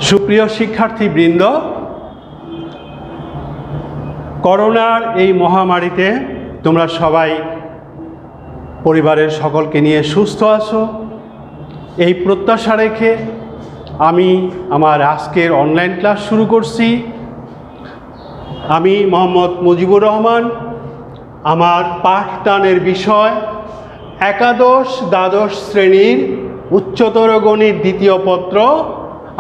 সুপ্রিয় শিক্ষার্থীবৃন্দ, করোনার এই মহামারীতে তোমরা সবাই পরিবারের সকলকে নিয়ে সুস্থ আছো এই প্রত্যাশা রেখে আমি আমার আজকের অনলাইন ক্লাস শুরু করছি। আমি মোহাম্মদ মুজিবুর রহমান। আমার পাঠদানের বিষয় একাদশ দ্বাদশ শ্রেণীর উচ্চতর গণিত দ্বিতীয় পত্র।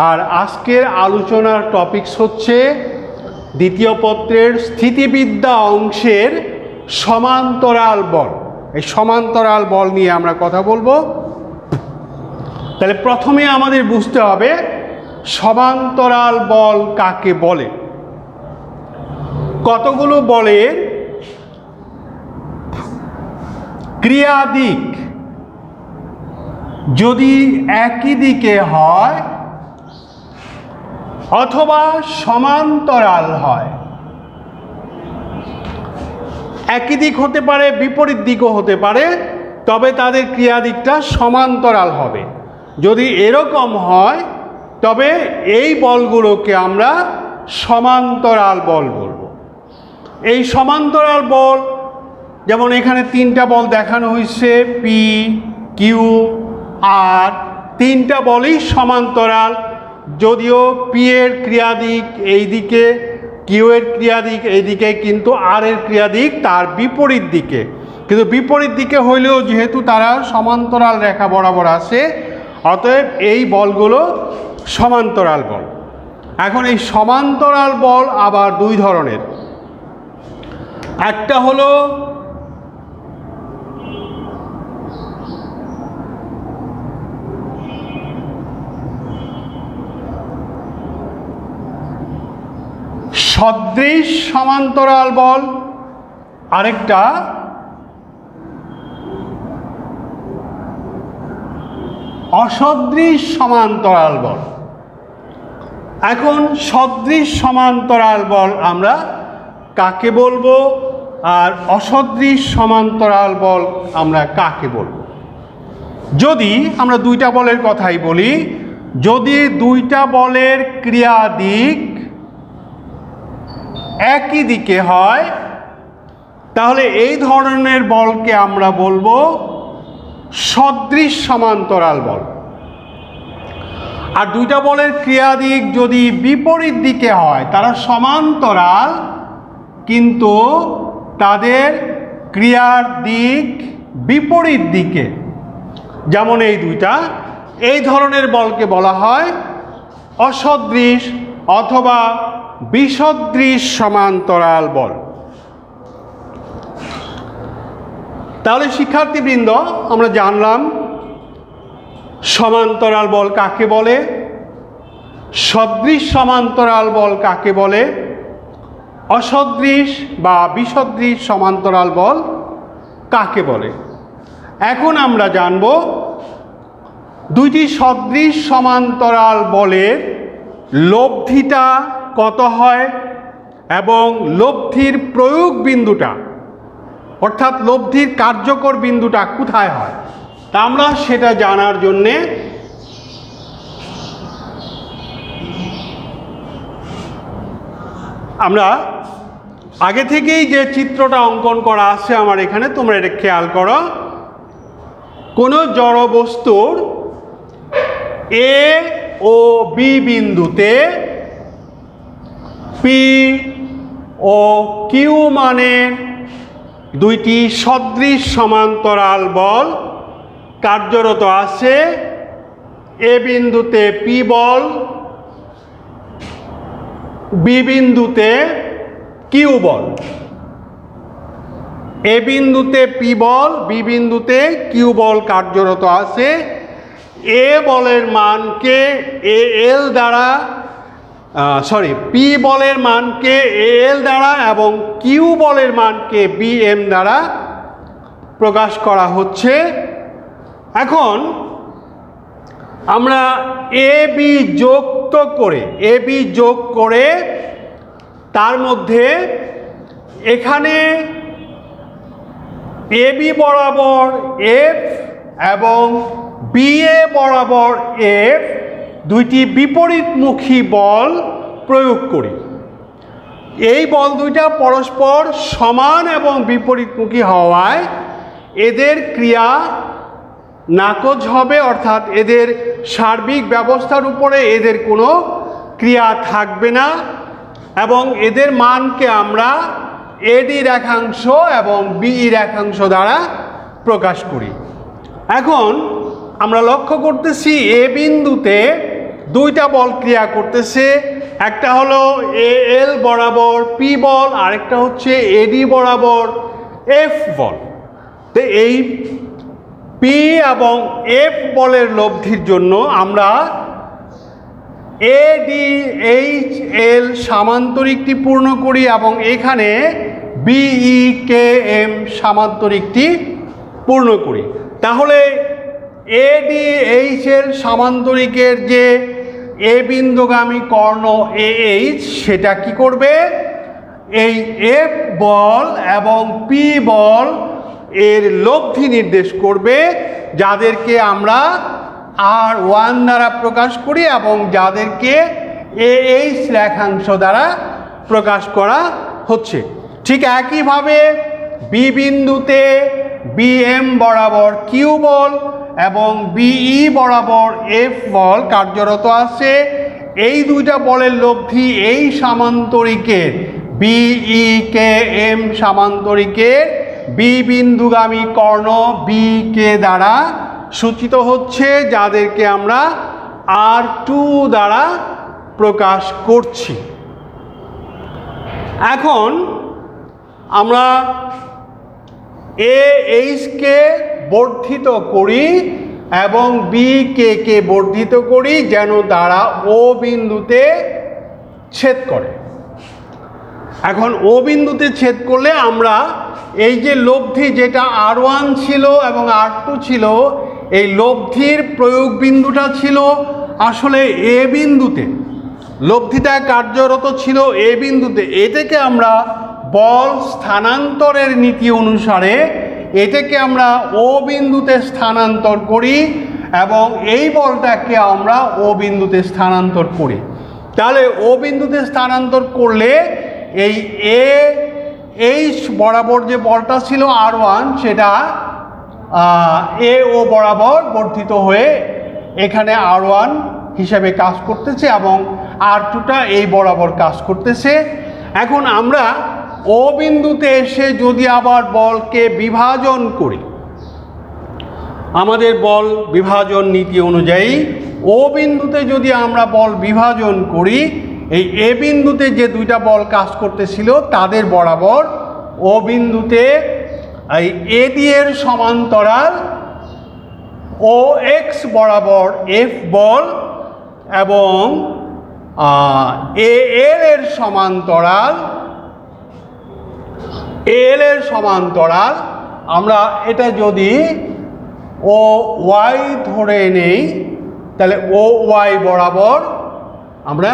আর আজকের আলোচনার টপিকস হচ্ছে দ্বিতীয় পত্রের স্থিতিবিদ্যা অংশের সমান্তরাল বল। এই সমান্তরাল বল নিয়ে আমরা কথা বলবো। তাহলে প্রথমে আমাদের বুঝতে হবে সমান্তরাল বল কাকে বলে। কতগুলো বলের ক্রিয়াদিক যদি একই দিকে হয় অথবা সমান্তরাল হয়, একই দিক হতে পারে, বিপরীত দিকও হতে পারে, তবে তাদের ক্রিয়াদিকটা সমান্তরাল হবে। যদি এরকম হয় তবে এই বলগুলোকে আমরা সমান্তরাল বল বলবো। এই সমান্তরাল বল যেমন এখানে তিনটা বল দেখানো হয়েছে, পি, কিউ, আর। তিনটা বলই সমান্তরাল, যদিও পি এর ক্রিয়াদিক এই দিকে, কিউ এর ক্রিয়াদিক এই দিকে, কিন্তু আর এর ক্রিয়াদিক তার বিপরীত দিকে। কিন্তু বিপরীত দিকে হইলেও যেহেতু তারা সমান্তরাল রেখা বরাবর আছে, অতএব এই বলগুলো সমান্তরাল বল। এখন এই সমান্তরাল বল আবার দুই ধরনের। একটা হলো সদৃশ সমান্তরাল বল, আরেকটা অসদৃশ সমান্তরাল বল। এখন সদৃশ সমান্তরাল বল আমরা কাকে বলবো, আর অসদৃশ সমান্তরাল বল আমরা কাকে বলবো? যদি আমরা দুইটা বলের কথাই বলি, যদি দুইটা বলের ক্রিয়াদিক একই দিকে হয় তাহলে এই ধরনের বলকে আমরা বলবো সদৃশ সমান্তরাল বল। আর দুইটা বলের ক্রিয়াদিক যদি বিপরীত দিকে হয়, তারা সমান্তরাল কিন্তু তাদের ক্রিয়ার দিক বিপরীত দিকে, যেমন এই দুইটা, এই ধরনের বলকে বলা হয় অসদৃশ অথবা বিসদৃশ সমান্তরাল বল। তাহলে শিক্ষার্থীবৃন্দ, আমরা জানলাম সমান্তরাল বল কাকে বলে, সদৃশ সমান্তরাল বল কাকে বলে, অসদৃশ বা বিসদৃশ সমান্তরাল বল কাকে বলে। এখন আমরা জানব দুইটি সদৃশ সমান্তরাল বলের লব্ধিটা কত হয় এবং লব্ধির প্রয়োগ বিন্দুটা, অর্থাৎ লব্ধির কার্যকর বিন্দুটা কোথায় হয়, তা আমরা সেটা জানার জন্যে আমরা আগে থেকেই যে চিত্রটা অঙ্কন করা আছে আমার এখানে, তোমরা এটা খেয়াল করো। কোনো জড় বস্তুর এ ও বি বিন্দুতে পি ও কিউ মানের দুইটি সদৃশ সমান্তরাল বল কার্যরত আছে। এ বিন্দুতে পি বল, বি বিন্দুতে কিউ বল। এ বিন্দুতে পি বল, বি বিন্দুতে কিউ বল কার্যরত আছে। এ বলের মানকে এ এল দ্বারা পি বলের মানকে এ এল দ্বারা এবং কিউ বলের মানকে বি এম দ্বারা প্রকাশ করা হচ্ছে। এখন আমরা এ বি যোগ করে তার মধ্যে এখানে এ বি বরাবর এফ এবং বি এ বরাবর এফ দুইটি বিপরীতমুখী বল প্রয়োগ করি। এই বল দুইটা পরস্পর সমান এবং বিপরীতমুখী হওয়ায় এদের ক্রিয়া নাকচ হবে, অর্থাৎ এদের সার্বিক ব্যবস্থার উপরে এদের কোনো ক্রিয়া থাকবে না এবং এদের মানকে আমরা এডি রেখাংশ এবং বিই রেখাংশ দ্বারা প্রকাশ করি। এখন আমরা লক্ষ্য করতেছি এ বিন্দুতে দুইটা বল ক্রিয়া করতেছে, একটা হলো এল বরাবর পি বল, আরেকটা হচ্ছে এডি বরাবর এফ বল। তো এই পি এবং এফ বলের লব্ধির জন্য আমরা এডি এইচ এল সামান্তরিকটি পূর্ণ করি এবং এখানে বিই কে এম সামান্তরিকটি পূর্ণ করি। তাহলে এডি এইচ এল সামান্তরিকের যে এ বিন্দুগামী কর্ণ এ এইচ সেটা কি করবে, এই এফ বল এবং পি বল এর লব্ধি নির্দেশ করবে, যাদেরকে আমরা R1 দ্বারা প্রকাশ করি এবং যাদেরকে AH রেখাংশ দ্বারা প্রকাশ করা হচ্ছে। ঠিক একইভাবে বি বিন্দুতে BM বরাবর কিউ বল এবং BE বরাবর F বল কার্যরত আছে। এই দুইটা বলের লব্ধি এই সামান্তরিকের BEKM সামান্তরিকের বি বিন্দুগামী কর্ণ BK দ্বারা সূচিত হচ্ছে, যাদেরকে আমরা R2 দ্বারা প্রকাশ করছি। এখন আমরা AH কে বর্ধিত করি এবং BK কে বর্ধিত করি যেন তারা ও বিন্দুতে ছেদ করে। এখন ও বিন্দুতে ছেদ করলে আমরা এই যে লব্ধি যেটা R1 ছিল এবং R2 ছিল, এই লব্ধির প্রয়োগ বিন্দুটা ছিল আসলে এ বিন্দুতে, লব্ধিটা কার্যরত ছিল এ বিন্দুতে। এটাকে আমরা বল স্থানান্তরের নীতি অনুসারে এটাকে আমরা ও বিন্দুতে স্থানান্তর করি এবং এই বলটাকে আমরা ও বিন্দুতে স্থানান্তর করি। তাহলে ও বিন্দুতে স্থানান্তর করলে এই এইচ বরাবর যে বলটা ছিল R1 সেটা ও বরাবর বর্ধিত হয়ে এখানে R1 হিসাবে কাজ করতেছে এবং R2টা এই বরাবর কাজ করতেছে। এখন আমরা ও বিন্দুতে এসে যদি আবার বলকে বিভাজন করি, আমাদের বল বিভাজন নীতি অনুযায়ী ও বিন্দুতে যদি আমরা বল বিভাজন করি, এই এ বিন্দুতে যে দুইটা বল কাজ করতেছিল তাদের বরাবর ও বিন্দুতে এই এডি এর সমান্তরাল ও এক্স বরাবর এফ বল এবং এল এর সমান্তরাল আমরা এটা যদি ও ওয়াই ধরে নেই, তাহলে ও ওয়াই বরাবর আমরা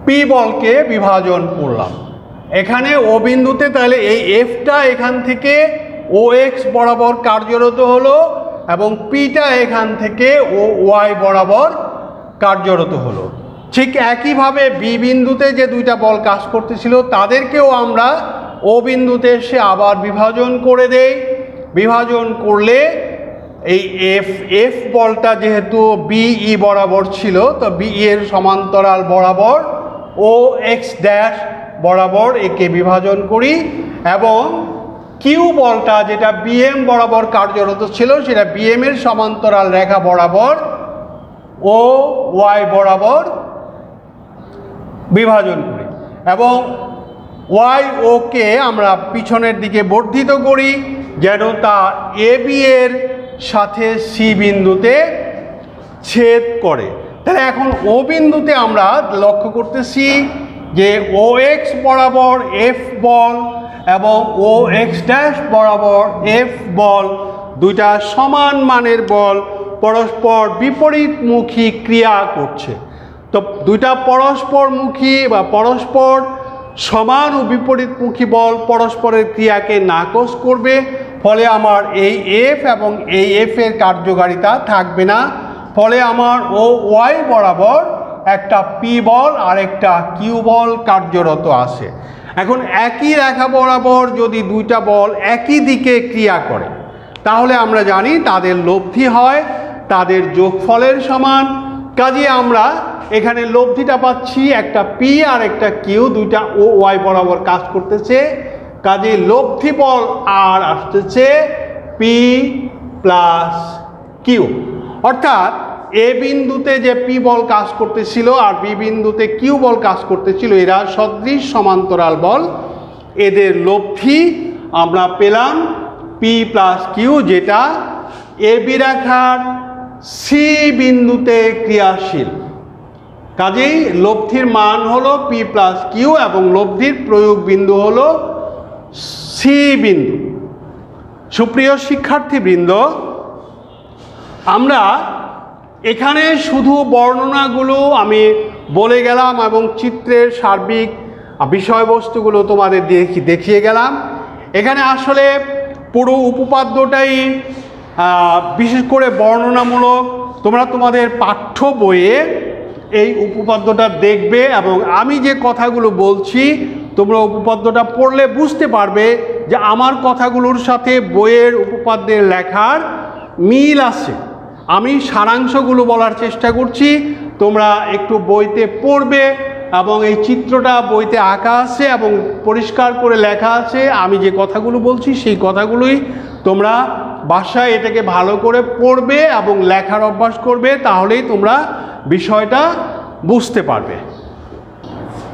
পি বলকে বিভাজন করলাম এখানে ও বিন্দুতে। তাহলে এই এফটা এখান থেকে ও এক্স বরাবর কার্যরত হলো এবং পিটা এখান থেকে ও ওয়াই বরাবর কার্যরত হলো। ঠিক একইভাবে বি বিন্দুতে যে দুইটা বল কাজ করতেছিল তাদেরকেও আমরা ও বিন্দুতে এসে আবার বিভাজন করে দেই। বিভাজন করলে এই এফ বলটা যেহেতু বিই বরাবর ছিল, তো বিই এর সমান্তরাল বরাবর ও এক্স ড্যাশ বরাবর একে বিভাজন করি এবং কিউ বলটা যেটা বিএম বরাবর কার্যরত ছিল সেটা বিএম এর সমান্তরাল রেখা বরাবর ও ওয়াই বরাবর বিভাজন করি এবং ওয়াই ওকে আমরা পিছনের দিকে বর্ধিত করি যেন তা এ বি এর সাথে সি বিন্দুতে ছেদ করে। তাহলে এখন ও বিন্দুতে আমরা লক্ষ্য করতেছি যে ও এক্স বরাবর এফ বল এবং ও এক্স ড্যাশ বরাবর এফ বল দুইটা সমান মানের বল পরস্পর বিপরীতমুখী ক্রিয়া করছে। তো দুইটা পরস্পরমুখী বা পরস্পর সমান ও বিপরীতমুখী বল পরস্পরের ক্রিয়াকে নাকচ করবে, ফলে আমার এই এফ এবং এই এফ এর কার্যকারিতা থাকবে না, ফলে আমার ও ওয়াই বরাবর একটা পি বল আর একটা কিউ বল কার্যরত আছে। এখন একই রেখা বরাবর যদি দুইটা বল একই দিকে ক্রিয়া করে তাহলে আমরা জানি তাদের লব্ধি হয় তাদের যোগফলের সমান। কাজে আমরা এখানে লব্ধিটা পাচ্ছি একটা পি আর একটা কিউ, দুইটা ও ওয়াই বরাবর কাজ করতেছে। কাজে লব্ধি বল আর আসতেছে পি প্লাস কিউ, অর্থাৎ এ বিন্দুতে যে পি বল কাজ করতেছিল আর বি বিন্দুতে কিউ বল কাজ করতেছিল এরা সদৃশ সমান্তরাল বল, এদের লব্ধি আমরা পেলাম পি প্লাস কিউ, যেটা এ বি রেখার সি বিন্দুতে ক্রিয়াশীল। কাজেই লব্ধির মান হলো পি প্লাস কিউ এবং লব্ধির প্রয়োগ বিন্দু হলো সি বিন্দু। সুপ্রিয় শিক্ষার্থীবৃন্দ, আমরা এখানে শুধু বর্ণনাগুলো আমি বলে গেলাম এবং চিত্রের সার্বিক বিষয়বস্তুগুলো তোমাদের দেখিয়ে গেলাম। এখানে আসলে পুরো উপপাদ্যটাই বিশেষ করে বর্ণনামূলক। তোমরা তোমাদের পাঠ্য বইয়ে এই উপপাদ্যটা দেখবে এবং আমি যে কথাগুলো বলছি তোমরা উপপাদ্যটা পড়লে বুঝতে পারবে যে আমার কথাগুলোর সাথে বইয়ের উপপাদ্যের লেখার মিল আছে। আমি সারাংশগুলো বলার চেষ্টা করছি, তোমরা একটু বইতে পড়বে এবং এই চিত্রটা বইতে আঁকা আছে এবং পরিষ্কার করে লেখা আছে। আমি যে কথাগুলো বলছি সেই কথাগুলোই তোমরা বাসায় এটাকে ভালো করে পড়বে এবং লেখার অভ্যাস করবে, তাহলেই তোমরা বিষয়টা বুঝতে পারবে।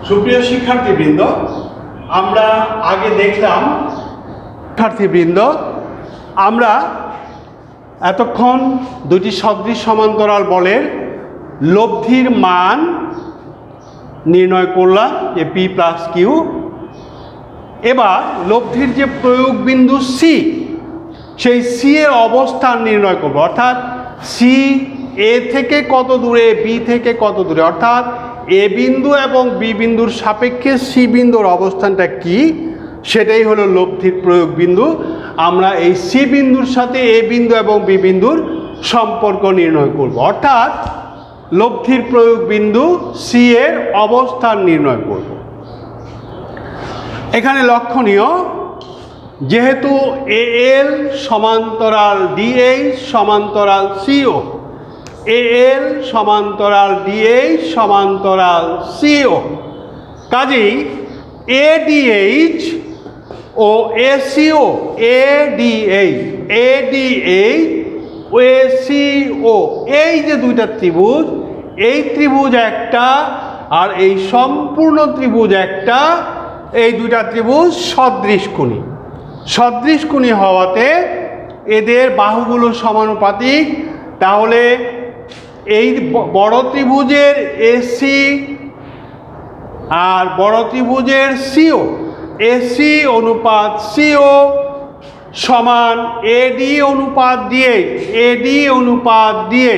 সুপ্রিয় শিক্ষার্থীবৃন্দ, আমরা আগে দেখলাম শিক্ষার্থীবৃন্দ আমরা এতক্ষণ দুটি সদৃশ সমান্তরাল বলের লব্ধির মান নির্ণয় করলাম যে পি প্লাস কিউ। এবার লব্ধির যে প্রয়োগ বিন্দু সি, সেই সি এর অবস্থান নির্ণয় করব, অর্থাৎ সি এ থেকে কত দূরে বি থেকে কত দূরে, অর্থাৎ এ বিন্দু এবং বি বিন্দুর সাপেক্ষে সি বিন্দুর অবস্থানটা কি, সেটাই হলো লব্ধির প্রয়োগ বিন্দু। আমরা এই সি বিন্দুর সাথে এ বিন্দু এবং বি বিন্দুর সম্পর্ক নির্ণয় করব, অর্থাৎ লব্ধির প্রয়োগ বিন্দু সি এর অবস্থান নির্ণয় করব। এখানে লক্ষণীয়, যেহেতু এ এল সমান্তরাল ডিএইচ সমান্তরাল সিও, এ এল সমান্তরাল ডিএইচ সমান্তরাল সিও, কাজেই এডিএইচ ও এসিও, এডিএইচ এডিএইচ ও এসিও, এই যে দুইটা ত্রিভুজ, এই ত্রিভুজ একটা আর এই সম্পূর্ণ ত্রিভুজ একটা, এই দুইটা ত্রিভুজ সদৃশকোণী। সদৃশকোণী হওয়াতে এদের বাহুগুলো সমানুপাতিক। তাহলে এই বড় ত্রিভুজের এসি আর বড় ত্রিভুজের সিও, এসি অনুপাত সিও সমান এডি অনুপাত দিয়ে, এডি অনুপাত দিয়ে,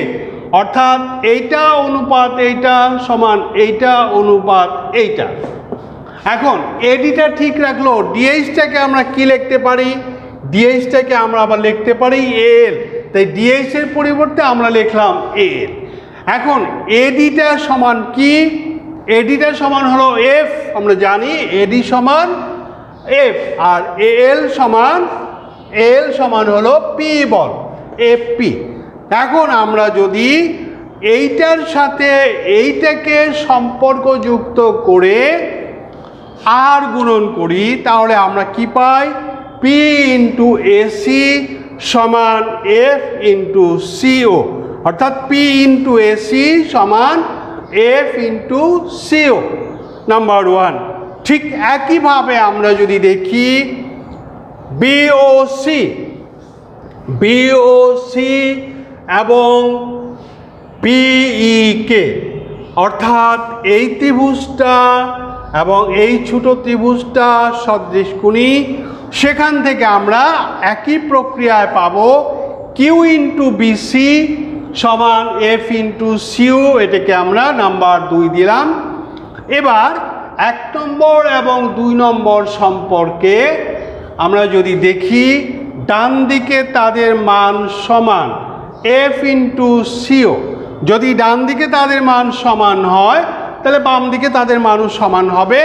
অর্থাৎ এইটা অনুপাত এইটা সমান এইটা অনুপাত এইটা। এখন এডিটা ঠিক রাখলো, ডিএইচটাকে আমরা কি লিখতে পারি, ডিএইচটাকে আমরা আবার লিখতে পারি এল, তাই ডিএইচ এর পরিবর্তে আমরা লিখলাম এল। এখন এডিটা সমান কি, এডিটা সমান হলো এফ, আমরা জানি এডি সমান এফ, আর এল সমান হলো পি বল, এফ পি। এখন আমরা যদি এইটার সাথে এইটাকে সম্পর্কযুক্ত করে আর গুণন করি তাহলে আমরা কি পাই, পি ইন্টু এসি সমান এফ ইন্টু সিও, অর্থাৎ পি ইন্টু এসি সমান F into CO, number one. ঠিক একইভাবে আমরা যদি দেখি বিওসি এবং পিইকে, অর্থাৎ এই ত্রিভুজটা এবং এই ছোট ত্রিভুজটা সদৃশকোণী, সেখান থেকে আমরা একই প্রক্রিয়ায় পাবো কিউ ইন্টু বিসি সমান এফ ইন্টু সিউ, এটাকে আমরা নাম্বার 2 দিলাম। এবার 1 নম্বর এবং 2 নম্বর সম্পর্কে আমরা যদি দেখি, ডান দিকে তাদের মান সমান এফ ইন্টু সিও। যদি ডান দিকে তাদের মান সমান হয় তাহলে বাম দিকে তাদের মানও সমান হবে,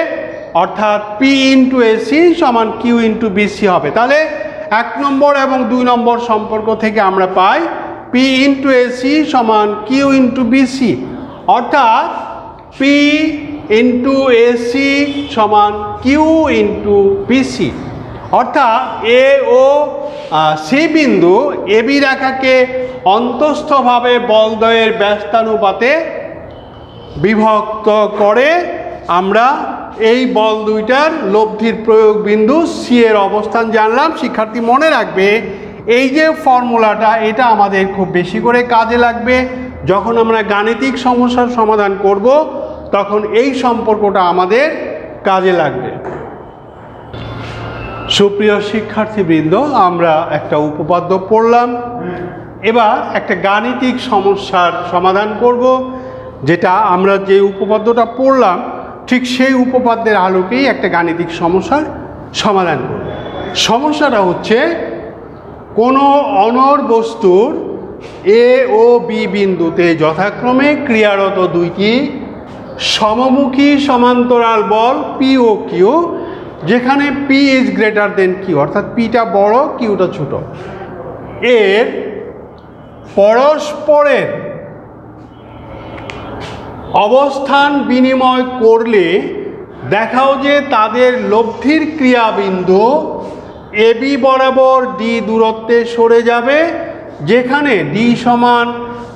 অর্থাৎ পি ইন্টু এসি সমান কিউ ইন্টু বিসি হবে। তাহলে 1 নম্বর এবং 2 নম্বর সম্পর্ক থেকে আমরা পাই পি ইন্টু এসি সমান কিউ ইন্টু বিসি, অর্থাৎ পি ইন্টু এসি সমান কিউ ইন্টু বিসি। অর্থাৎ এ ও সি বিন্দু এবি রেখাকে অন্তস্থভাবে বলদ্বয়ের ব্যস্তানুপাতে বিভক্ত করে আমরা এই বল দুইটার লব্ধির প্রয়োগ বিন্দু সি এর অবস্থান জানলাম। শিক্ষার্থী মনে রাখবে এই যে ফর্মুলাটা, এটা আমাদের খুব বেশি করে কাজে লাগবে যখন আমরা গাণিতিক সমস্যার সমাধান করব, তখন এই সম্পর্কটা আমাদের কাজে লাগবে। সুপ্রিয় শিক্ষার্থীবৃন্দ, আমরা একটা উপপাদ্য পড়লাম, এবার একটা গাণিতিক সমস্যার সমাধান করব, যেটা আমরা যে উপপাদ্যটা পড়লাম ঠিক সেই উপপাদ্যের আলোকেই একটা গাণিতিক সমস্যার সমাধান করব। সমস্যাটা হচ্ছে কোনো অনড় বস্তুর এ ও বি বিন্দুতে যথাক্রমে ক্রিয়ারত দুইটি সমমুখী সমান্তরাল বল পি ও কিউ, যেখানে P is greater than Q, অর্থাৎ পিটা বড় কিউটা ছোট, এর পরস্পরের অবস্থান বিনিময় করলে দেখাও যে তাদের লব্ধির ক্রিয়াবিন্দু এবি বরাবর ডি দূরত্বে সরে যাবে, যেখানে ডি সমান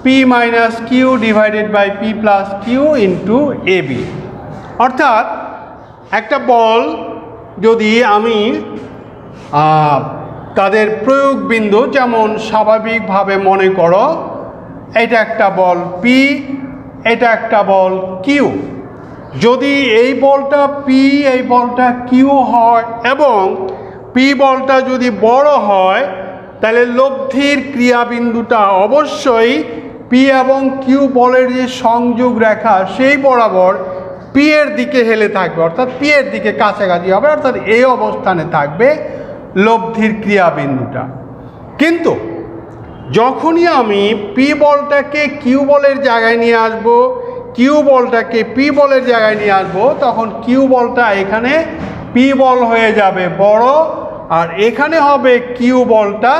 P minus Q divided by P plus Q into AB. অর্থাৎ একটা বল যদি আমি তাদের প্রয়োগ বিন্দু যেমন স্বাভাবিকভাবে মনে করো এটা একটা বল পি, এটা একটা বল কিউ, যদি এই বলটা পি এই বলটা কিউ হয় এবং পি বলটা যদি বড় হয় তাহলে লব্ধির ক্রিয়াবিন্দুটা অবশ্যই পি এবং কিউ বলের যে সংযোগ রেখা সেই বরাবর পি এর দিকে হেলে থাকবে, অর্থাৎ পি এর দিকে কাছাকাছি হবে, অর্থাৎ এই অবস্থানে থাকবে লব্ধির ক্রিয়াবিন্দুটা। কিন্তু যখনই আমি পি বলটাকে কিউ বলের জায়গায় নিয়ে আসব, কিউ বলটাকে পি বলের জায়গায় নিয়ে আসব, তখন কিউ বলটা এখানে পি বল হয়ে যাবে বড় আর এখানে হবে কিউ বলটা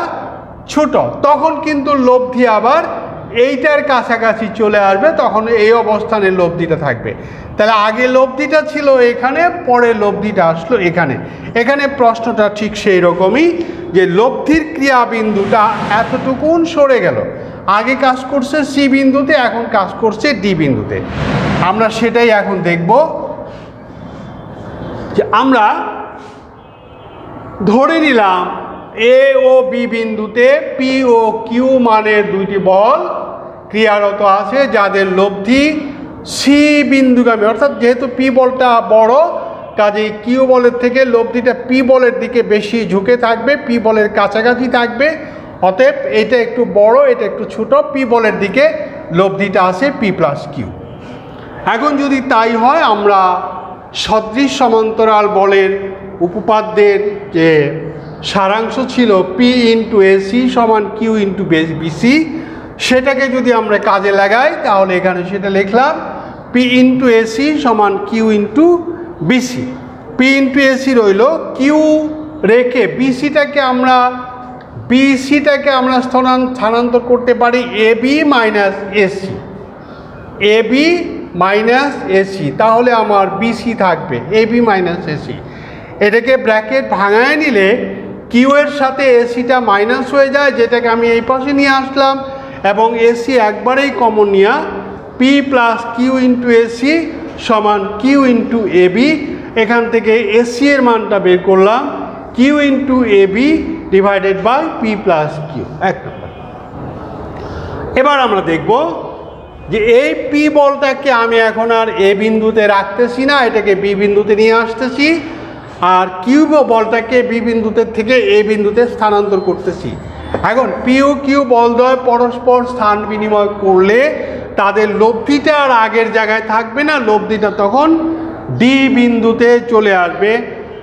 ছোট। তখন কিন্তু লব্ধি আবার এইটার কাছাকাছি চলে আসবে, তখন এই অবস্থানে লব্ধিটা থাকবে। তাহলে আগে লব্ধিটা ছিল এখানে, পরে লব্ধিটা আসলো এখানে। এখানে প্রশ্নটা ঠিক সেই রকমই যে লব্ধির ক্রিয়াবিন্দুটা এতটুকুন সরে গেল, আগে কাজ করছে সি বিন্দুতে, এখন কাজ করছে ডি বিন্দুতে। আমরা সেটাই এখন দেখব যে আমরা ধরে নিলাম এ ও বি বিন্দুতে পি ও কিউ মানের দুইটি বল ক্রিয়ারত আছে, যাদের লব্ধি সি বিন্দুগামী, অর্থাৎ যেহেতু পি বলটা বড় কাজেই কিউ বলের থেকে লব্ধিটা পি বলের দিকে বেশি ঝুঁকে থাকবে, পি বলের কাছাকাছি থাকবে, অতএব এটা একটু বড় এটা একটু ছোট, পি বলের দিকে লব্ধিটা আসে পি প্লাস কিউ। এখন যদি তাই হয় আমরা সদৃশ সমান্তরাল বলের উপপাদ্যের যে সারাংশ ছিল পি ইন্টু এসি সমান কিউ ইন্টু বিসি, সেটাকে যদি আমরা কাজে লাগাই তাহলে এখানে সেটা লিখলাম পি ইন্টু এসি সমান Q into BC. P into AC রইল, কিউ রেখে বিসিটাকে আমরা স্থানান্তর করতে পারি A B minus AC, A B minus AC, তাহলে আমার বিসি থাকবে এ বি মাইনাস এসি। এটাকে ব্র্যাকেট ভাঙায় নিলে কিউ এর সাথে এসিটা মাইনাস হয়ে যায়, যেটাকে আমি এই পাশে নিয়ে আসলাম এবং এসি একবারেই কমন নিয়ে P plus Q into AC সমান কিউ ইন্টু এ বি। এখান থেকে এসি এর মানটা বের করলাম Q into A B divided by P plus Q. এক নম্বর। এবার আমরা দেখব যে এই পি বলটাকে আমি এখন আর এ বিন্দুতে রাখতেছি না, এটাকে বি বিন্দুতে নিয়ে আসতেছি, আর কিউ বলটাকে বি বিন্দুতে থেকে এ বিন্দুতে স্থানান্তর করতেছি। এখন পি ও কিউ বলদ্বয় পরস্পর স্থান বিনিময় করলে তাদের লব্ধিটা আর আগের জায়গায় থাকবে না, লব্ধিটা তখন ডি বিন্দুতে চলে আসবে।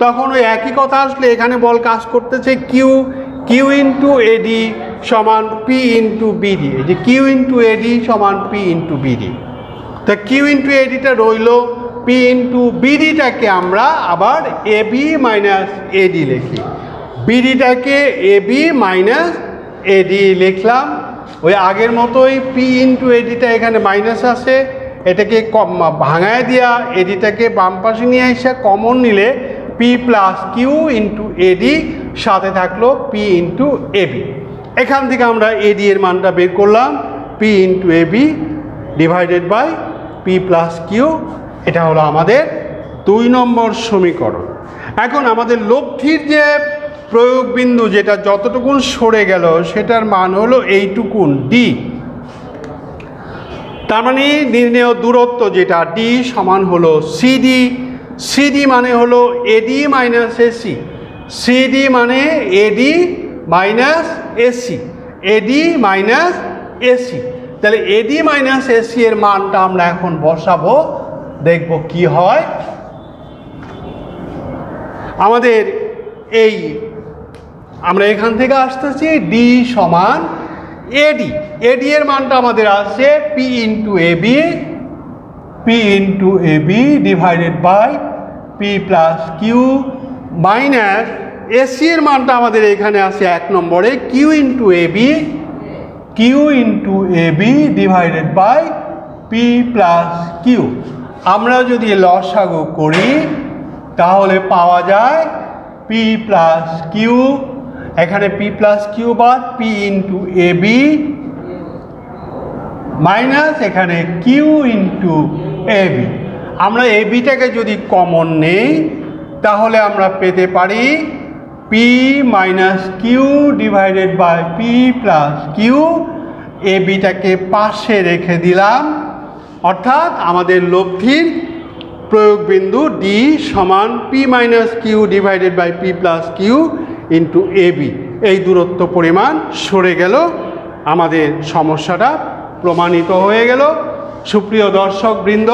তখন ওই একই কথা আসলে এখানে বল কাজ করতেছে কিউ ইন্টু এডি সমান পি ইন্টু বিডি, এই যে কিউ ইন্টু এডি সমান পি ইন্টু বিডি। তা কিউ ইন্টু এডিটা রইল, পি ইন্টু বিডিটাকে আমরা আবার এবি মাইনাস এডি লিখি, বিডিটাকে এবি মাইনাস এডি লিখলাম। ওই আগের মতোই পি ইন্টু এডিটা এখানে মাইনাস আছে, এটাকে ভাঙায় দিয়া এডিটাকে বাম পাশে নিয়ে এসে কমন নিলে P plus Q into AD, সাথে থাকলো পি ইন্টু এবি। এখান থেকে আমরা এডি এর মানটা বের করলাম, P into AB divided by P plus Q. এটা হলো আমাদের 2 নম্বর সমীকরণ। এখন আমাদের লব্ধির যে প্রয়োগ বিন্দু, যেটা যতটুকুন সরে গেল সেটার মান হলো এইটুকুন ডি। তার মানে নির্ণেয় দূরত্ব যেটা ডি সমান হলো সিডি। সিডি মানে হলো এডি মাইনাস এসি, সিডি মানে এডি মাইনাস এসি, এডি মাইনাস এসি। তাহলে এডি মাইনাস এসি এর মানটা আমরা এখন বসাবো, দেখব কি হয়। আমাদের এই আমরা এখান থেকে আসতেছি ডি সমান এডি, এডি এর মানটা আমাদের আছে P into AB, P into AB divided by P plus Q minus AC এর মানটা আমাদের এখানে আছে 1 নম্বরে Q into AB, Q into AB divided by P plus Q. আমরা যদি লসাগু করি তাহলে পাওয়া যায় পি প্লাস কিউ, এখানে পি প্লাস কিউ বাদ পি ইন্টু এবি মাইনাস এখানে কিউ ইন্টু এবি। আমরা এবিটাকে যদি কমন নেই তাহলে আমরা পেতে পারি P minus Q divided by P plus Q. এবিটাকে পাশে রেখে দিলাম, অর্থাৎ আমাদের লব্ধির প্রয়োগ বিন্দু ডি সমান P minus Q divided by P plus Q into AB. এই দূরত্ব পরিমাণ সরে গেল, আমাদের সমস্যাটা প্রমাণিত হয়ে গেল। সুপ্রিয় দর্শক বৃন্দ,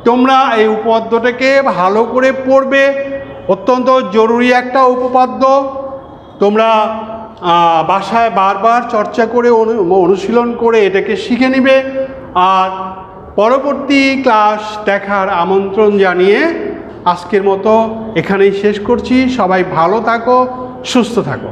তোমরা এই উপপাদ্যটাকে ভালো করে পড়বে, অত্যন্ত জরুরি একটা উপপাদ্য। তোমরা বাসায় বারবার চর্চা করে অনুশীলন করে এটাকে শিখে নিবে। আর পরবর্তী ক্লাস দেখার আমন্ত্রণ জানিয়ে আজকের মতো এখানেই শেষ করছি। সবাই ভালো থাকো, সুস্থ থাকো।